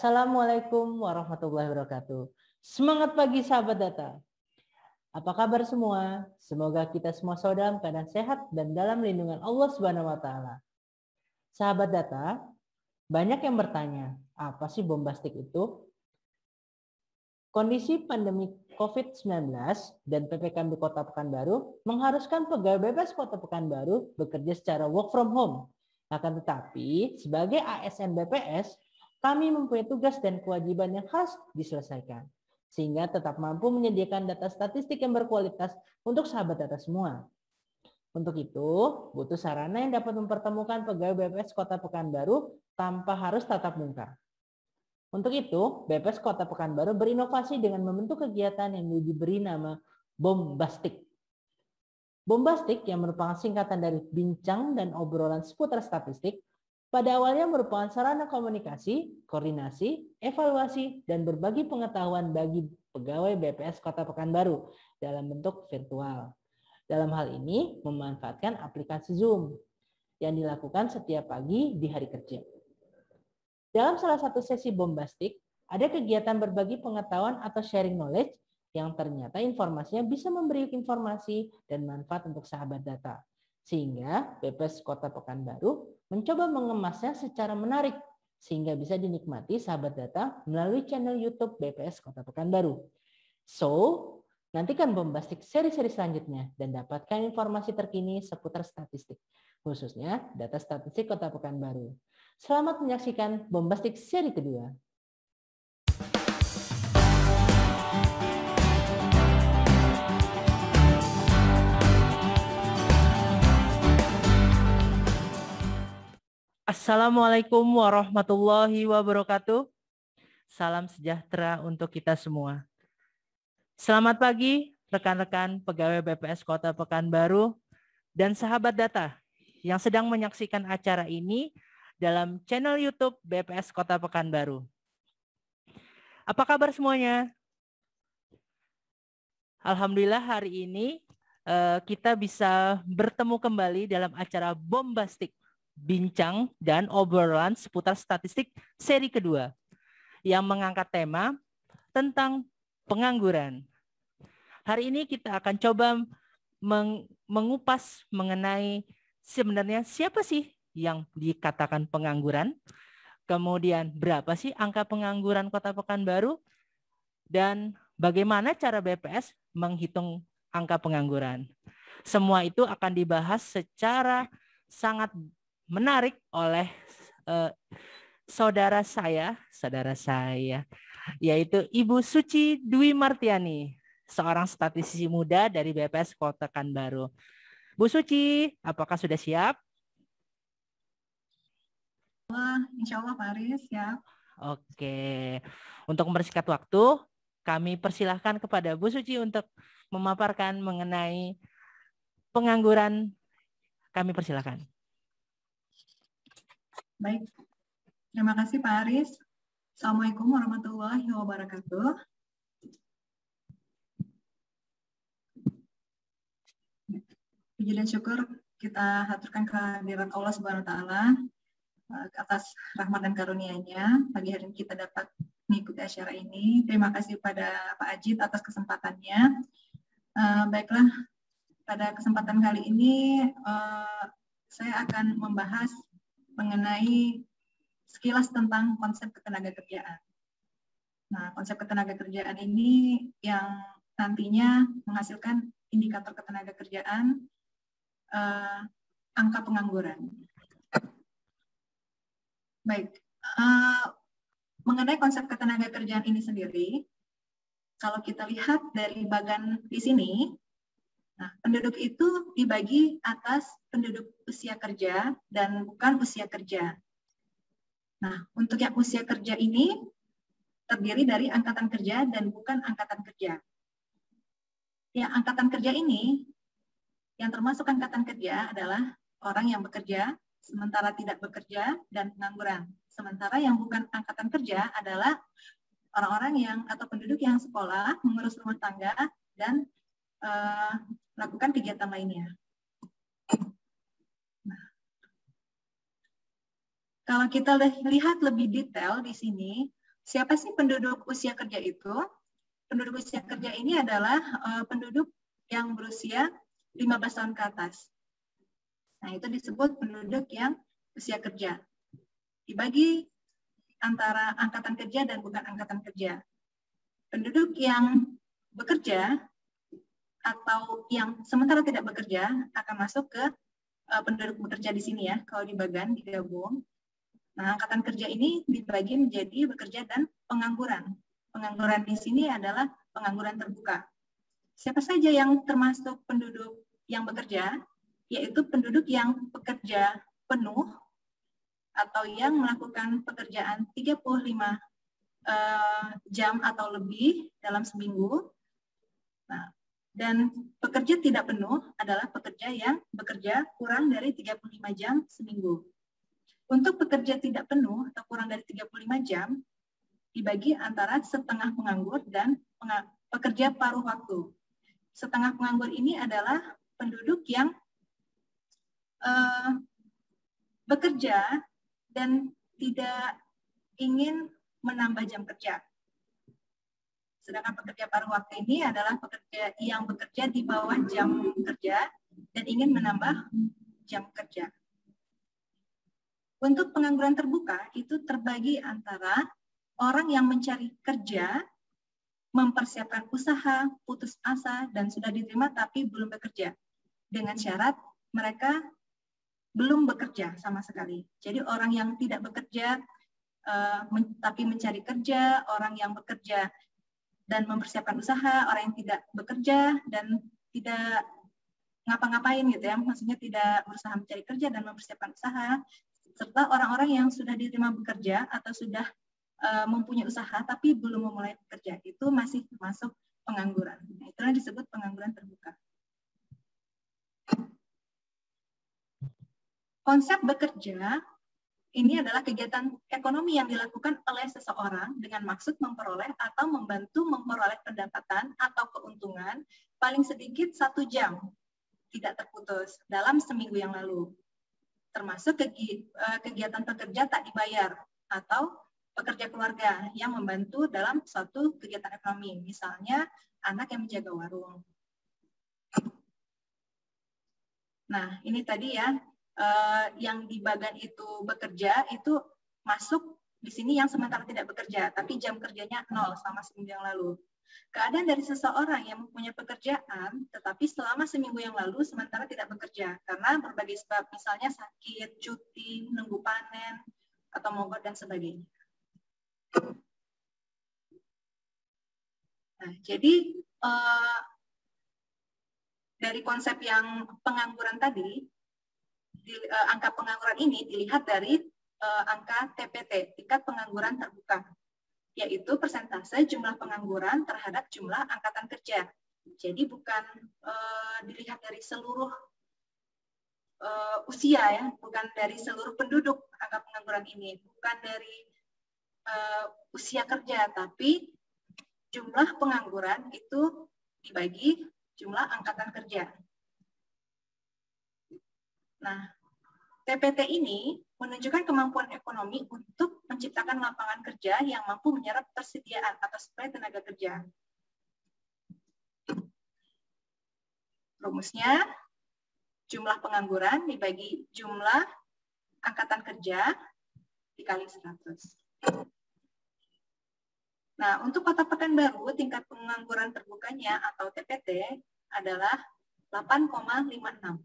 Assalamualaikum warahmatullahi wabarakatuh. Semangat pagi sahabat data. Apa kabar semua? Semoga kita semua dalam keadaan sehat dan dalam lindungan Allah Subhanahu wa taala. Sahabat data, banyak yang bertanya, apa sih bombastik itu? Kondisi pandemi COVID-19 dan PPKM di Kota Pekanbaru mengharuskan pegawai BPS Kota Pekanbaru bekerja secara work from home. Akan tetapi, sebagai ASN BPS, kami mempunyai tugas dan kewajiban yang harus diselesaikan, sehingga tetap mampu menyediakan data statistik yang berkualitas untuk sahabat data semua. Untuk itu, butuh sarana yang dapat mempertemukan pegawai BPS Kota Pekanbaru tanpa harus tatap muka. Untuk itu, BPS Kota Pekanbaru berinovasi dengan membentuk kegiatan yang diberi nama Bombastik. Bombastik yang merupakan singkatan dari bincang dan obrolan seputar statistik, pada awalnya merupakan sarana komunikasi, koordinasi, evaluasi, dan berbagi pengetahuan bagi pegawai BPS Kota Pekanbaru dalam bentuk virtual. Dalam hal ini, memanfaatkan aplikasi Zoom yang dilakukan setiap pagi di hari kerja. Dalam salah satu sesi bombastik, ada kegiatan berbagi pengetahuan atau sharing knowledge yang ternyata informasinya bisa memberi informasi dan manfaat untuk sahabat data. Sehingga BPS Kota Pekanbaru mencoba mengemasnya secara menarik sehingga bisa dinikmati sahabat data melalui channel YouTube BPS Kota Pekanbaru. So, nantikan bombastik seri-seri selanjutnya dan dapatkan informasi terkini seputar statistik, khususnya data statistik Kota Pekanbaru. Selamat menyaksikan bombastik seri kedua. Assalamualaikum warahmatullahi wabarakatuh. Salam sejahtera untuk kita semua. Selamat pagi rekan-rekan pegawai BPS Kota Pekanbaru dan sahabat data yang sedang menyaksikan acara ini dalam channel YouTube BPS Kota Pekanbaru. Apa kabar semuanya? Alhamdulillah hari ini kita bisa bertemu kembali dalam acara bombastik, bincang dan obrolan seputar statistik seri kedua yang mengangkat tema tentang pengangguran. Hari ini kita akan coba mengupas mengenai sebenarnya siapa sih yang dikatakan pengangguran, kemudian berapa sih angka pengangguran Kota Pekanbaru, dan bagaimana cara BPS menghitung angka pengangguran. Semua itu akan dibahas secara sangat menarik oleh saudara saya, yaitu Ibu Suci Dwi Martiani, seorang statistisi muda dari BPS Kota Pekanbaru. Bu Suci, apakah sudah siap? Insya Allah Pak Aris, siap. Oke, untuk mempersingkat waktu, kami persilahkan kepada Bu Suci untuk memaparkan mengenai pengangguran. Kami persilahkan. Baik, terima kasih Pak Aris. Assalamualaikum warahmatullahi wabarakatuh. Puji dan syukur kita haturkan kehadirat Allah Subhanahu wa taala atas rahmat dan karunia-Nya. Pagi hari ini kita dapat mengikuti acara ini. Terima kasih pada Pak Ajit atas kesempatannya. Baiklah, pada kesempatan kali ini saya akan membahas mengenai sekilas tentang konsep ketenagakerjaan. Nah, konsep ketenagakerjaan ini yang nantinya menghasilkan indikator ketenagakerjaan, angka pengangguran. Baik, mengenai konsep ketenagakerjaan ini sendiri, kalau kita lihat dari bagan di sini, nah, penduduk itu dibagi atas penduduk usia kerja dan bukan usia kerja. Nah, untuk yang usia kerja ini terdiri dari angkatan kerja dan bukan angkatan kerja. Yang angkatan kerja ini, yang termasuk angkatan kerja adalah orang yang bekerja, sementara tidak bekerja, dan pengangguran. Sementara yang bukan angkatan kerja adalah orang-orang yang atau penduduk yang sekolah, mengurus rumah tangga, dan melakukan kegiatan lainnya. Nah, kalau kita lihat lebih detail di sini, Siapa sih penduduk usia kerja itu? Penduduk usia kerja ini adalah penduduk yang berusia 15 tahun ke atas. Nah, itu disebut penduduk yang usia kerja. Dibagi antara angkatan kerja dan bukan angkatan kerja. Penduduk yang bekerja atau yang sementara tidak bekerja akan masuk ke penduduk bekerja di sini ya, kalau digabung. Nah, angkatan kerja ini dibagi menjadi bekerja dan pengangguran. Pengangguran di sini adalah pengangguran terbuka. Siapa saja yang termasuk penduduk yang bekerja, yaitu penduduk yang bekerja penuh atau yang melakukan pekerjaan 35 jam atau lebih dalam seminggu. Nah, dan pekerja tidak penuh adalah pekerja yang bekerja kurang dari 35 jam seminggu. Untuk pekerja tidak penuh atau kurang dari 35 jam, dibagi antara setengah penganggur dan pekerja paruh waktu. Setengah penganggur ini adalah penduduk yang bekerja dan tidak ingin menambah jam kerja. Sedangkan pekerja paruh waktu ini adalah pekerja yang bekerja di bawah jam kerja dan ingin menambah jam kerja. Untuk pengangguran terbuka itu terbagi antara orang yang mencari kerja, mempersiapkan usaha, putus asa, dan sudah diterima tapi belum bekerja. Dengan syarat mereka belum bekerja sama sekali. Jadi orang yang tidak bekerja tapi mencari kerja, orang yang bekerja dan mempersiapkan usaha, orang yang tidak bekerja dan tidak ngapa-ngapain gitu ya, maksudnya tidak berusaha mencari kerja dan mempersiapkan usaha, serta orang-orang yang sudah diterima bekerja atau sudah mempunyai usaha tapi belum memulai bekerja, itu masih masuk pengangguran. Nah, itulah disebut pengangguran terbuka. Konsep bekerja ini adalah kegiatan ekonomi yang dilakukan oleh seseorang dengan maksud memperoleh atau membantu memperoleh pendapatan atau keuntungan paling sedikit 1 jam tidak terputus dalam seminggu yang lalu. Termasuk kegiatan pekerja tak dibayar atau pekerja keluarga yang membantu dalam suatu kegiatan ekonomi, misalnya anak yang menjaga warung. Nah, ini tadi ya, yang di bagian itu bekerja itu masuk di sini yang sementara tidak bekerja, tapi jam kerjanya 0 selama seminggu yang lalu. Keadaan dari seseorang yang mempunyai pekerjaan, tetapi selama seminggu yang lalu sementara tidak bekerja, karena berbagai sebab, misalnya sakit, cuti, menunggu panen, atau mogok, dan sebagainya. Nah, jadi dari konsep yang pengangguran tadi, angka pengangguran ini dilihat dari angka TPT, tingkat pengangguran terbuka, yaitu persentase jumlah pengangguran terhadap jumlah angkatan kerja. Jadi bukan dilihat dari seluruh usia ya, bukan dari seluruh penduduk angka pengangguran ini, bukan dari usia kerja, tapi jumlah pengangguran itu dibagi jumlah angkatan kerja. Nah, TPT ini menunjukkan kemampuan ekonomi untuk menciptakan lapangan kerja yang mampu menyerap persediaan atau suplai tenaga kerja. Rumusnya, jumlah pengangguran dibagi jumlah angkatan kerja dikali 100. Nah, untuk Kota Pekanbaru, tingkat pengangguran terbukanya atau TPT adalah 8,56.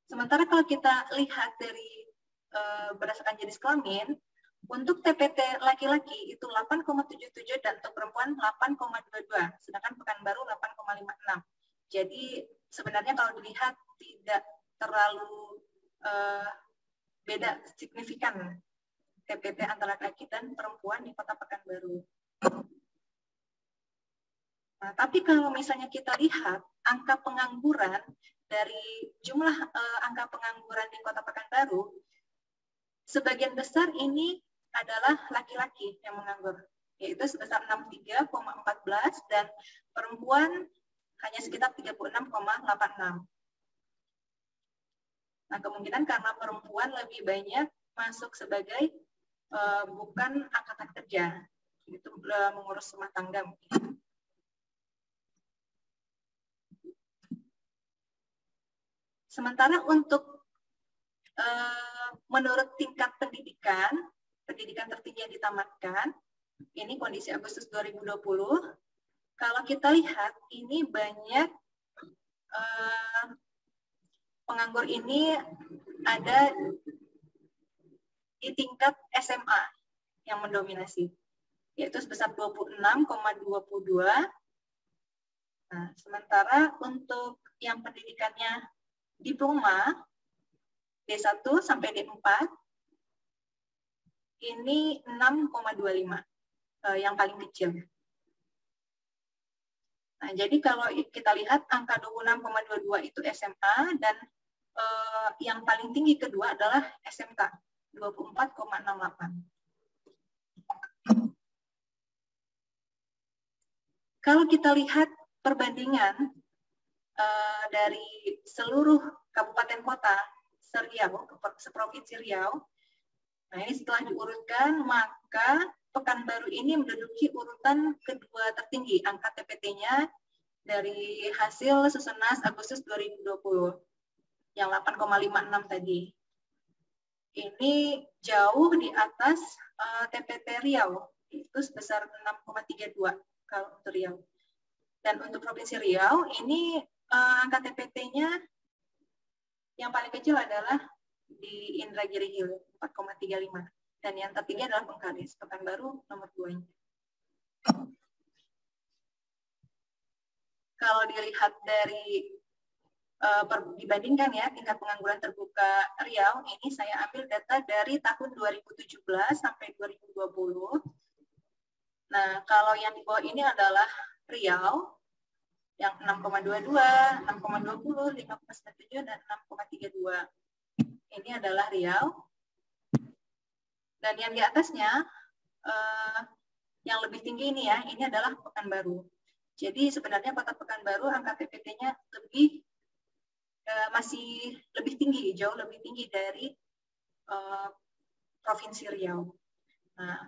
Sementara kalau kita lihat dari berdasarkan jenis kelamin, untuk TPT laki-laki itu 8,77 dan untuk perempuan 8,22, sedangkan Pekanbaru 8,56. Jadi sebenarnya kalau dilihat tidak terlalu beda signifikan TPT antara laki-laki dan perempuan di Kota Pekanbaru. Nah, tapi kalau misalnya kita lihat angka pengangguran dari jumlah angka pengangguran di Kota Pekanbaru, sebagian besar ini adalah laki-laki yang menganggur, yaitu sebesar 63,14 dan perempuan hanya sekitar 36,86. Nah, kemungkinan karena perempuan lebih banyak masuk sebagai bukan angkatan kerja, itu mengurus rumah tangga mungkin. Sementara untuk menurut tingkat pendidikan tertinggi yang ditamatkan, ini kondisi Agustus 2020, kalau kita lihat ini banyak penganggur ini ada di tingkat SMA yang mendominasi, yaitu sebesar 26,22. Nah, sementara untuk yang pendidikannya diploma D1 sampai D4 ini 6,25, yang paling kecil. Nah, jadi kalau kita lihat angka 26,22 itu SMA dan yang paling tinggi kedua adalah SMK 24,68. Kalau kita lihat perbandingan dari seluruh kabupaten kota Riau, seprovinsi Riau, nah ini setelah diurutkan, maka Pekanbaru ini menduduki urutan kedua tertinggi angka TPT-nya dari hasil Susenas Agustus 2020 yang 8,56 tadi. Ini jauh di atas TPT Riau, itu sebesar 6,32 kalau untuk Riau. Dan untuk Provinsi Riau, ini angka TPT-nya yang paling kecil adalah di Indragiri Hill, 4,35. Dan yang tertinggi adalah Bengkalis, Pekanbaru nomor 2. Kalau dilihat dari dibandingkan ya tingkat pengangguran terbuka Riau, ini saya ambil data dari tahun 2017 sampai 2020. Nah, kalau yang di bawah ini adalah Riau yang 6,22, 6,20, 5,97 dan 6,32. Ini adalah Riau. Dan yang di atasnya yang lebih tinggi ini ya, ini adalah Pekanbaru. Jadi sebenarnya Kota Pekanbaru angka TPT-nya masih lebih tinggi, jauh lebih tinggi dari Provinsi Riau. Nah,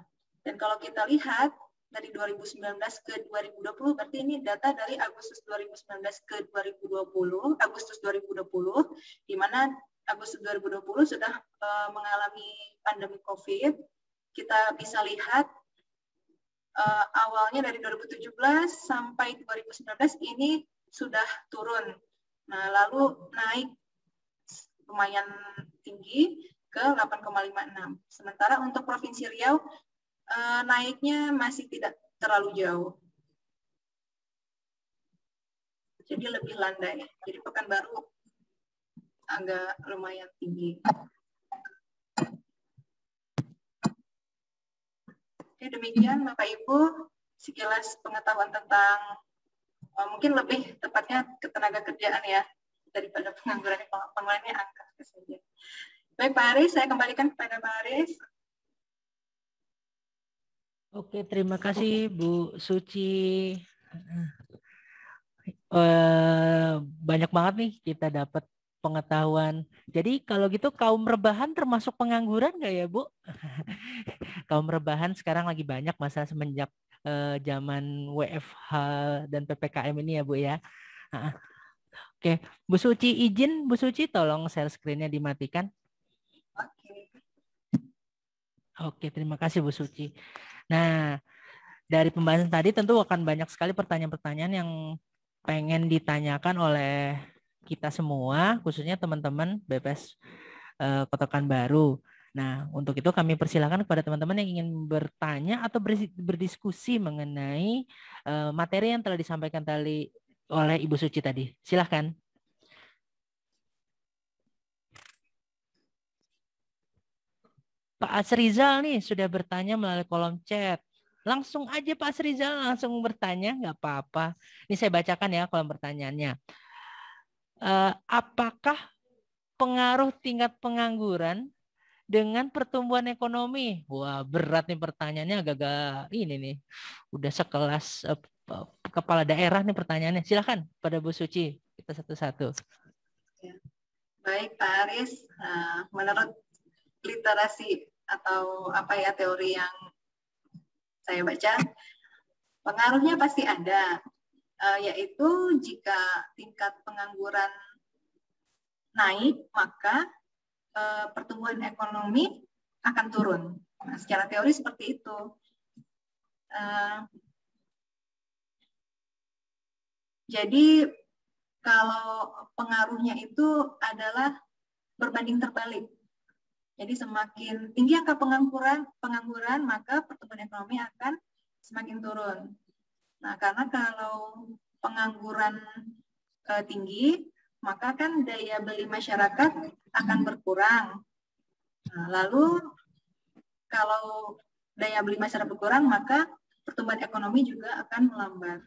dan kalau kita lihat dari 2019 ke 2020, berarti ini data dari Agustus 2019 ke 2020, Agustus 2020, di mana Agustus 2020 sudah mengalami pandemi COVID. Kita bisa lihat awalnya dari 2017 sampai 2019 ini sudah turun. Nah, lalu naik lumayan tinggi ke 8,56. Sementara untuk Provinsi Riau naiknya masih tidak terlalu jauh. Jadi lebih landai. Jadi Pekanbaru agak lumayan tinggi. Oke, demikian Bapak Ibu sekilas pengetahuan tentang mungkin lebih tepatnya ketenaga kerjaan ya daripada pengangguran. Penganggurannya angka saja. Baik Pak Aris, saya kembalikan kepada Pak Aris. Oke, terima kasih Bu Suci. Banyak banget nih kita dapat pengetahuan. Jadi kalau gitu kaum rebahan termasuk pengangguran nggak ya Bu? Kaum rebahan sekarang lagi banyak masa semenjak zaman WFH dan PPKM ini ya Bu ya. Oke, Bu Suci izin Bu Suci tolong share screen-nya dimatikan. Oke, terima kasih Bu Suci. Nah, dari pembahasan tadi tentu akan banyak sekali pertanyaan-pertanyaan yang pengen ditanyakan oleh kita semua, khususnya teman-teman BPS Kota Pekanbaru. Nah, untuk itu kami persilakan kepada teman-teman yang ingin bertanya atau berdiskusi mengenai materi yang telah disampaikan tadi oleh Ibu Suci tadi. Silahkan. Pak Asrizal nih sudah bertanya melalui kolom chat. Langsung aja Pak Asrizal langsung bertanya, nggak apa-apa. Ini saya bacakan ya kolom pertanyaannya. Apakah pengaruh tingkat pengangguran dengan pertumbuhan ekonomi? Wah, berat nih pertanyaannya, agak-agak ini nih. Udah sekelas kepala daerah nih pertanyaannya. Silakan pada Bu Suci, kita satu-satu. Baik Pak Aris, menurut literasi atau apa ya teori yang saya baca, pengaruhnya pasti ada, yaitu jika tingkat pengangguran naik, maka pertumbuhan ekonomi akan turun. Nah, secara teori seperti itu. Jadi kalau pengaruhnya itu adalah berbanding terbalik. Jadi semakin tinggi angka pengangguran, maka pertumbuhan ekonomi akan semakin turun. Nah, karena kalau pengangguran tinggi, maka kan daya beli masyarakat akan berkurang. Nah, lalu kalau daya beli masyarakat berkurang, maka pertumbuhan ekonomi juga akan melambat.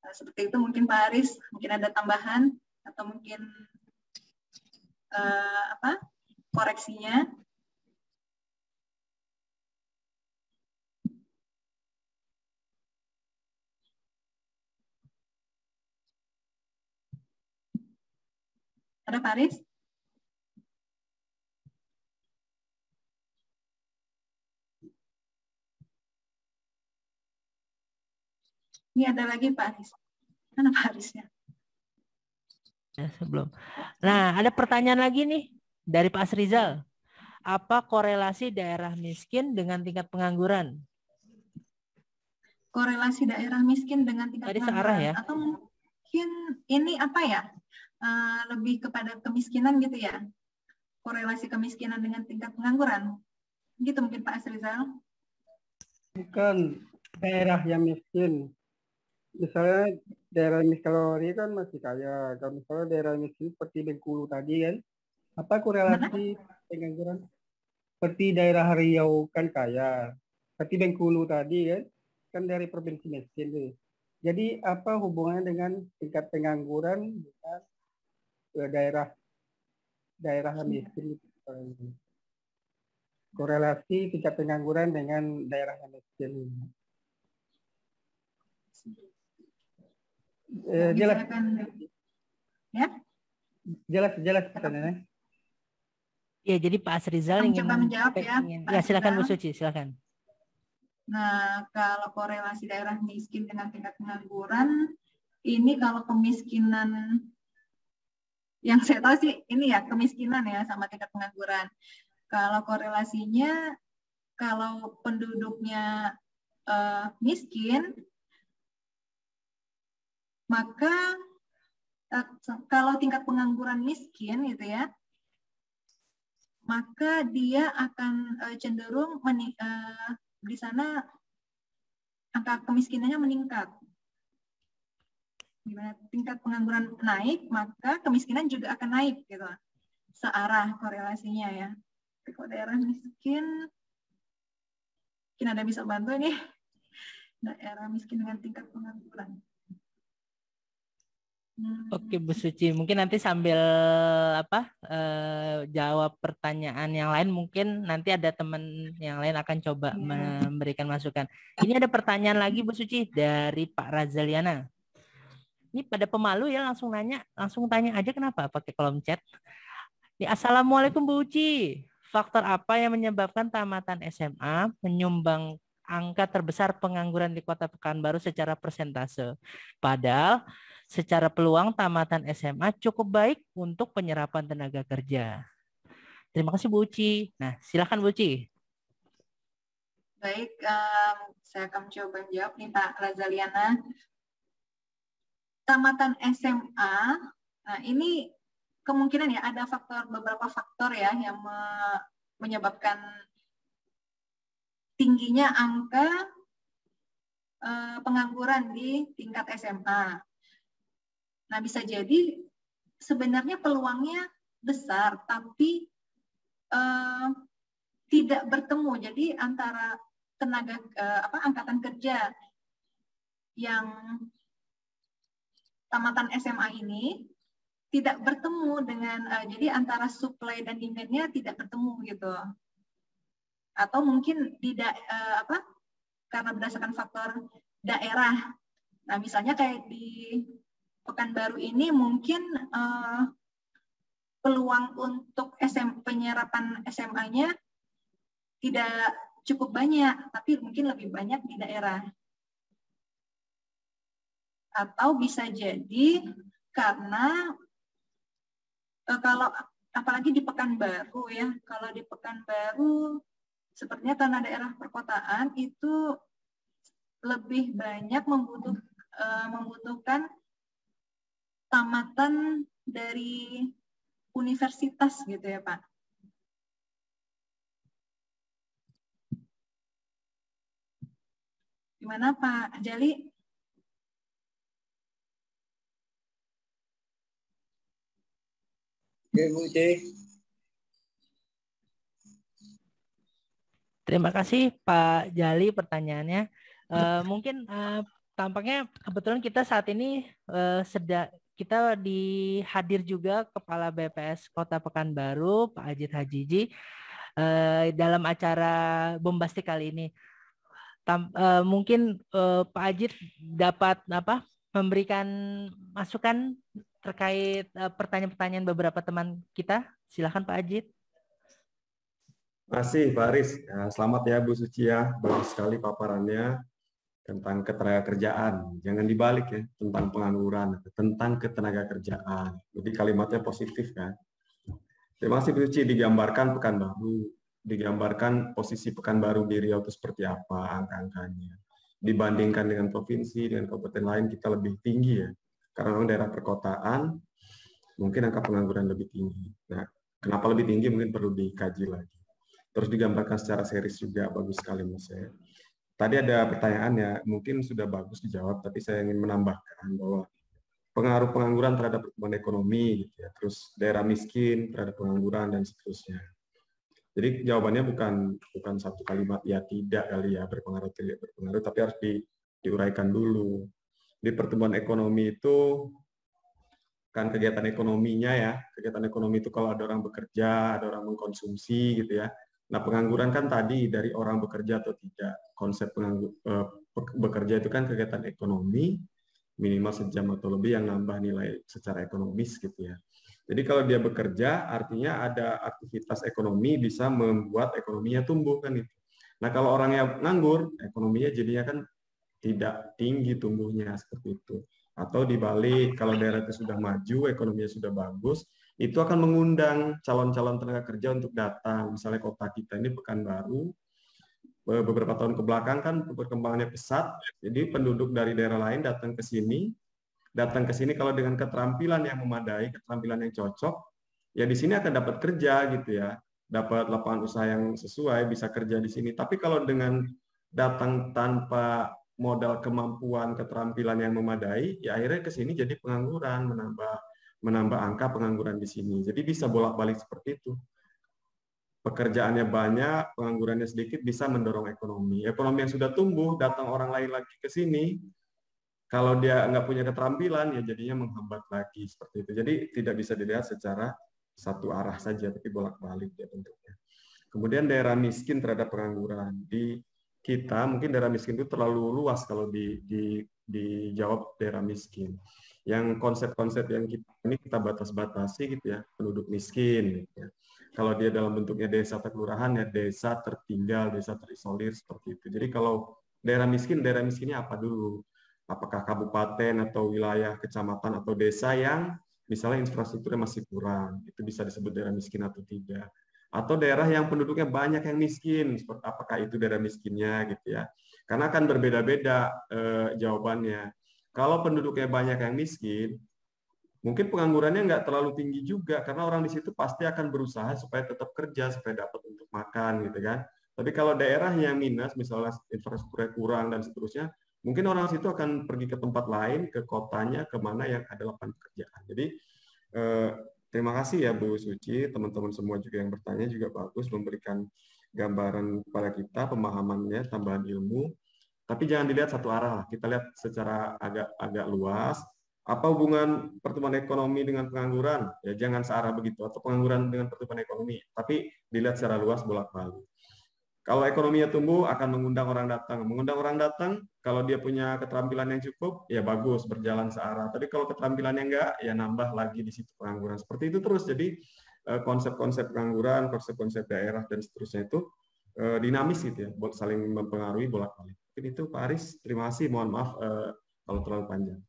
Nah, seperti itu mungkin Pak Aris, mungkin ada tambahan atau mungkin koreksinya. Ada Pak Aris? Ini ada lagi Pak Aris. Mana Pak Arisnya? Ya, sebelum. Nah, ada pertanyaan lagi nih dari Pak Asrizal. Apa korelasi daerah miskin dengan tingkat pengangguran? Korelasi daerah miskin dengan tingkat Tadi pengangguran. searah ya? Atau mungkin ini apa ya? Lebih kepada kemiskinan gitu ya? Korelasi kemiskinan dengan tingkat pengangguran. Gitu mungkin Pak Asrizal. Bukan daerah yang miskin. Misalnya daerah miskin kalau ini kan masih kaya. Kalau misalnya daerah miskin seperti Bengkulu tadi kan, apa korelasi pengangguran? Seperti daerah Riau kan kaya. Seperti Bengkulu tadi kan dari provinsi miskin tuh. Jadi apa hubungannya dengan tingkat pengangguran dengan daerah miskin? Korelasi tingkat pengangguran dengan daerah yang miskin. Jelas. Ya? Jelas pertanyaannya. Ya, jadi Pak Asrizal ingin menjawab ya. Ya, silakan Bu Suci, silakan. Nah, kalau korelasi daerah miskin dengan tingkat pengangguran, ini kalau kemiskinan yang saya tahu sih ini ya kemiskinan ya sama tingkat pengangguran. Kalau korelasinya, kalau penduduknya miskin, maka kalau tingkat pengangguran miskin gitu ya, maka dia akan cenderung di sana angka kemiskinannya meningkat. Gimana tingkat pengangguran naik, maka kemiskinan juga akan naik gitu. Searah korelasinya ya. Kalau daerah miskin, mungkin ada bisa bantu nih. Daerah miskin dengan tingkat pengangguran. Oke Bu Suci, mungkin nanti sambil jawab pertanyaan yang lain, mungkin nanti ada teman yang lain akan coba memberikan masukan. Ini ada pertanyaan lagi Bu Suci dari Pak Razaliana. Ini pada pemalu ya, langsung tanya aja kenapa pakai kolom chat. Assalamualaikum Bu Uci. Faktor apa yang menyebabkan tamatan SMA menyumbang angka terbesar pengangguran di Kota Pekanbaru secara persentase? Padahal secara peluang tamatan SMA cukup baik untuk penyerapan tenaga kerja. Terima kasih Bu Uci. Nah, silakan Bu Uci. Baik, saya akan coba jawab nih Pak Razaliana. Tamatan SMA, nah ini kemungkinan ya ada beberapa faktor ya yang menyebabkan tingginya angka pengangguran di tingkat SMA. Nah, bisa jadi sebenarnya peluangnya besar, tapi tidak bertemu. Jadi antara angkatan kerja yang tamatan SMA ini tidak bertemu dengan jadi antara supply dan demand-nya tidak bertemu gitu. Atau mungkin tidak karena berdasarkan faktor daerah. Nah, misalnya kayak di Pekanbaru ini mungkin peluang untuk penyerapan SMA-nya tidak cukup banyak, tapi mungkin lebih banyak di daerah. Atau bisa jadi karena kalau apalagi di Pekanbaru ya, kalau di Pekanbaru sepertinya karena daerah perkotaan itu lebih banyak membutuhkan tamatan dari universitas gitu ya Pak. Gimana Pak Jali? Oke, Bu C. Terima kasih Pak Jali pertanyaannya. Mungkin tampaknya kebetulan kita saat ini kita hadir juga Kepala BPS Kota Pekanbaru, Pak Ajit Hajiji, dalam acara bombastik kali ini. Mungkin Pak Ajit dapat memberikan masukan terkait pertanyaan-pertanyaan beberapa teman kita. Silakan Pak Ajit. Terima kasih Pak Aris. Selamat ya Bu Suci ya. Bagus sekali paparannya tentang ketenagakerjaan. Jangan dibalik ya, tentang pengangguran, tentang ketenagakerjaan. Jadi kalimatnya positif kan. Terima kasih Bu Suci, digambarkan Pekanbaru, digambarkan posisi Pekanbaru di Riau itu seperti apa angka-angkanya. Dibandingkan dengan provinsi, dengan kabupaten lain kita lebih tinggi ya. Karena memang daerah perkotaan mungkin angka pengangguran lebih tinggi. Nah, kenapa lebih tinggi mungkin perlu dikaji lagi. Terus digambarkan secara series juga, bagus sekali Mas ya. Tadi ada pertanyaan ya, mungkin sudah bagus dijawab, tapi saya ingin menambahkan bahwa pengaruh pengangguran terhadap pertumbuhan ekonomi, gitu ya. Terus daerah miskin terhadap pengangguran dan seterusnya. Jadi jawabannya bukan satu kalimat ya tidak kali ya berpengaruh tidak berpengaruh, tapi harus diuraikan dulu. Di pertumbuhan ekonomi itu kan kegiatan ekonominya ya, kegiatan ekonomi itu kalau ada orang bekerja, ada orang mengkonsumsi gitu ya. Nah, pengangguran kan tadi dari orang bekerja atau tidak. Konsep bekerja itu kan kegiatan ekonomi, minimal sejam atau lebih yang nambah nilai secara ekonomis gitu ya. Jadi kalau dia bekerja, artinya ada aktivitas ekonomi bisa membuat ekonominya tumbuh kan itu. Nah, kalau orangnya nganggur, ekonominya jadinya kan tidak tinggi tumbuhnya seperti itu. Atau dibalik, kalau daerah itu sudah maju, ekonominya sudah bagus, itu akan mengundang calon-calon tenaga kerja untuk datang. Misalnya kota kita ini Pekanbaru, beberapa tahun ke belakang kan perkembangannya pesat, jadi penduduk dari daerah lain datang ke sini kalau dengan keterampilan yang memadai, keterampilan yang cocok, ya di sini akan dapat kerja gitu ya, dapat lapangan usaha yang sesuai, bisa kerja di sini. Tapi kalau dengan datang tanpa modal kemampuan, keterampilan yang memadai, ya akhirnya ke sini jadi pengangguran, menambah angka pengangguran di sini. Jadi bisa bolak-balik seperti itu. Pekerjaannya banyak, penganggurannya sedikit, bisa mendorong ekonomi. Ekonomi yang sudah tumbuh, datang orang lain lagi ke sini, kalau dia nggak punya keterampilan, ya jadinya menghambat lagi seperti itu. Jadi tidak bisa dilihat secara satu arah saja, tapi bolak-balik ya bentuknya. Kemudian daerah miskin terhadap pengangguran. Di kita mungkin daerah miskin itu terlalu luas kalau dijawab daerah miskin. Yang konsep-konsep yang kita batas-batasi gitu ya, penduduk miskin gitu ya. Kalau dia dalam bentuknya desa atau kelurahan ya desa tertinggal, desa terisolir seperti itu. Jadi kalau daerah miskinnya apa dulu? Apakah kabupaten atau wilayah kecamatan atau desa yang misalnya infrastrukturnya masih kurang, itu bisa disebut daerah miskin atau tidak? Atau daerah yang penduduknya banyak yang miskin, apakah itu daerah miskinnya gitu ya? Karena akan berbeda-beda jawabannya. Kalau penduduknya banyak yang miskin, mungkin penganggurannya nggak terlalu tinggi juga, karena orang di situ pasti akan berusaha supaya tetap kerja, supaya dapat untuk makan gitu kan. Tapi kalau daerah yang minus, misalnya infrastrukturnya kurang dan seterusnya, mungkin orang situ akan pergi ke tempat lain, ke kotanya, kemana yang ada lapangan pekerjaan. Jadi terima kasih ya Bu Suci, teman-teman semua juga yang bertanya juga bagus, memberikan gambaran kepada kita, pemahamannya, tambahan ilmu. Tapi jangan dilihat satu arah, kita lihat secara agak luas. Apa hubungan pertumbuhan ekonomi dengan pengangguran? Ya jangan searah begitu, atau pengangguran dengan pertumbuhan ekonomi. Tapi dilihat secara luas bolak-balik. Kalau ekonominya tumbuh akan mengundang orang datang. Mengundang orang datang, kalau dia punya keterampilan yang cukup, ya bagus, berjalan searah. Tapi kalau keterampilannya enggak, ya nambah lagi di situ pengangguran. Seperti itu terus. Jadi konsep-konsep pengangguran, konsep-konsep daerah dan seterusnya itu dinamis gitu ya, buat saling mempengaruhi bolak-balik. Mungkin itu Pak Aris. Terima kasih. Mohon maaf kalau terlalu panjang.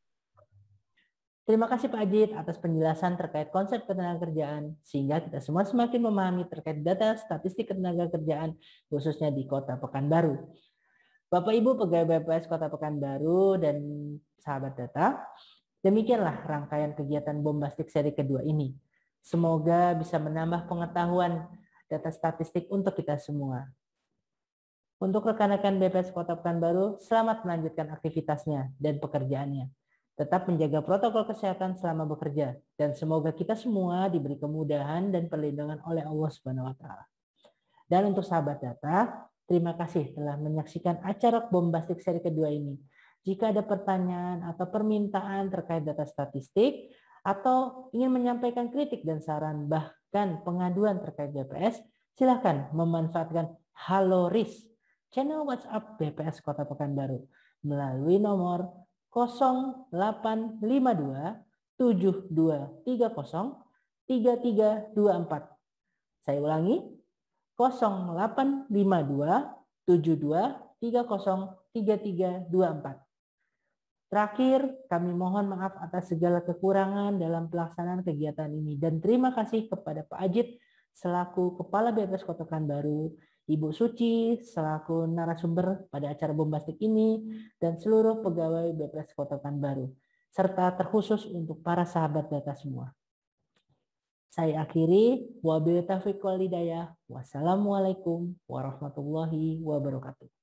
Terima kasih Pak Ajit atas penjelasan terkait konsep ketenagakerjaan sehingga kita semua semakin memahami terkait data statistik ketenagakerjaan khususnya di Kota Pekanbaru. Bapak Ibu pegawai BPS Kota Pekanbaru dan sahabat data, demikianlah rangkaian kegiatan Bombastic seri kedua ini. Semoga bisa menambah pengetahuan data statistik untuk kita semua. Untuk rekan-rekan BPS Kota Pekanbaru, selamat melanjutkan aktivitasnya dan pekerjaannya. Tetap menjaga protokol kesehatan selama bekerja dan semoga kita semua diberi kemudahan dan perlindungan oleh Allah Subhanahu wa taala. Dan untuk sahabat data, terima kasih telah menyaksikan acara Bombastic seri kedua ini. Jika ada pertanyaan atau permintaan terkait data statistik atau ingin menyampaikan kritik dan saran bahkan pengaduan terkait BPS, silakan memanfaatkan Halo RIS, channel WhatsApp BPS Kota Pekanbaru melalui nomor 0852 7230 3324. Saya ulangi, 0852 7230 3324. Terakhir, kami mohon maaf atas segala kekurangan dalam pelaksanaan kegiatan ini dan terima kasih kepada Pak Ajit selaku Kepala BPS Kota Pekanbaru, Ibu Suci selaku narasumber pada acara Bombastic ini, dan seluruh pegawai BPS Kota Pekanbaru, serta terkhusus untuk para sahabat data semua. Saya akhiri, wabillahi taufiq wal hidayah. Wassalamualaikum warahmatullahi wabarakatuh.